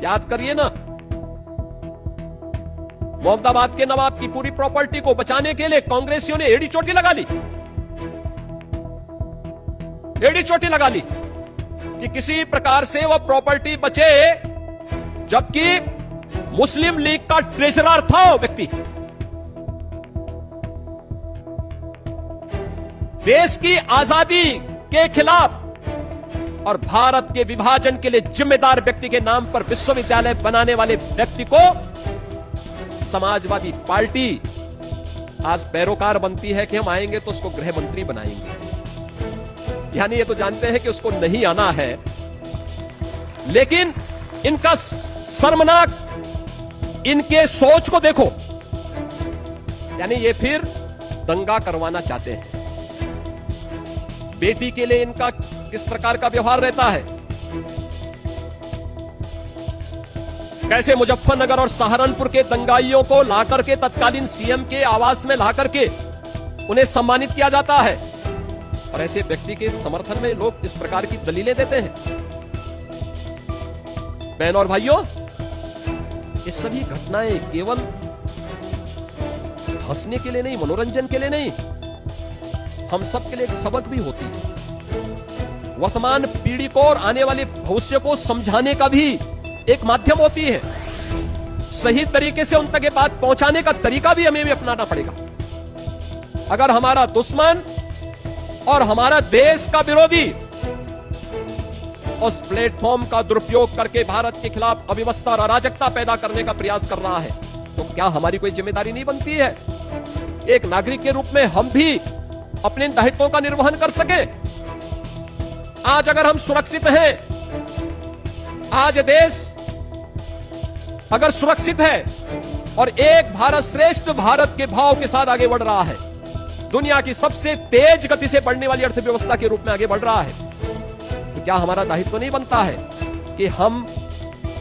याद करिए ना, मोहम्मदाबाद के नवाब की पूरी प्रॉपर्टी को बचाने के लिए कांग्रेसियों ने एड़ी चोटी लगा ली, एड़ी चोटी लगा ली कि किसी प्रकार से वह प्रॉपर्टी बचे, जबकि मुस्लिम लीग का ट्रेजरर था वो व्यक्ति। देश की आजादी के खिलाफ और भारत के विभाजन के लिए जिम्मेदार व्यक्ति के नाम पर विश्वविद्यालय बनाने वाले व्यक्ति को समाजवादी पार्टी आज पैरोकार बनती है कि हम आएंगे तो उसको गृह मंत्री बनाएंगे। यानी ये तो जानते हैं कि उसको नहीं आना है, लेकिन इनका शर्मनाक, इनके सोच को देखो। यानी ये फिर दंगा करवाना चाहते हैं। बेटी के लिए इनका किस प्रकार का व्यवहार रहता है, कैसे मुजफ्फरनगर और सहारनपुर के दंगाइयों को लाकर के तत्कालीन सीएम के आवास में लाकर के उन्हें सम्मानित किया जाता है, और ऐसे व्यक्ति के समर्थन में लोग इस प्रकार की दलीलें देते हैं। बहन और भाइयों, ये सभी घटनाएं केवल हंसने के लिए नहीं, मनोरंजन के लिए नहीं, हम सब के लिए एक सबक भी होती है। वर्तमान पीढ़ी को और आने वाले भविष्य को समझाने का भी एक माध्यम होती है। सही तरीके से उन तक ये बात पहुंचाने का तरीका भी हमें भी अपनाना पड़ेगा। अगर हमारा दुश्मन और हमारा देश का विरोधी उस प्लेटफॉर्म का दुरुपयोग करके भारत के खिलाफ अव्यवस्था और अराजकता पैदा करने का प्रयास कर रहा है, तो क्या हमारी कोई जिम्मेदारी नहीं बनती है एक नागरिक के रूप में हम भी अपने दायित्वों का निर्वहन कर सके? आज अगर हम सुरक्षित हैं, आज देश अगर सुरक्षित है और एक भारत श्रेष्ठ भारत के भाव के साथ आगे बढ़ रहा है, दुनिया की सबसे तेज गति से बढ़ने वाली अर्थव्यवस्था के रूप में आगे बढ़ रहा है, तो क्या हमारा दायित्व नहीं बनता है कि हम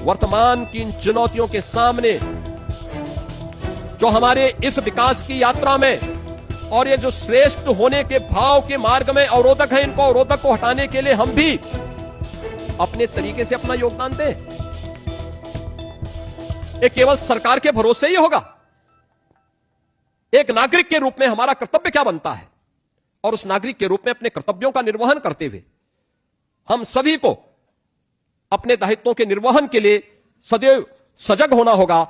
वर्तमान की इन चुनौतियों के सामने, जो हमारे इस विकास की यात्रा में और ये जो श्रेष्ठ होने के भाव के मार्ग में अवरोधक हैं, इनको अवरोधक को हटाने के लिए हम भी अपने तरीके से अपना योगदान दें? ये केवल सरकार के भरोसे ही होगा? एक नागरिक के रूप में हमारा कर्तव्य क्या बनता है, और उस नागरिक के रूप में अपने कर्तव्यों का निर्वहन करते हुए हम सभी को अपने दायित्वों के निर्वहन के लिए सदैव सजग होना होगा।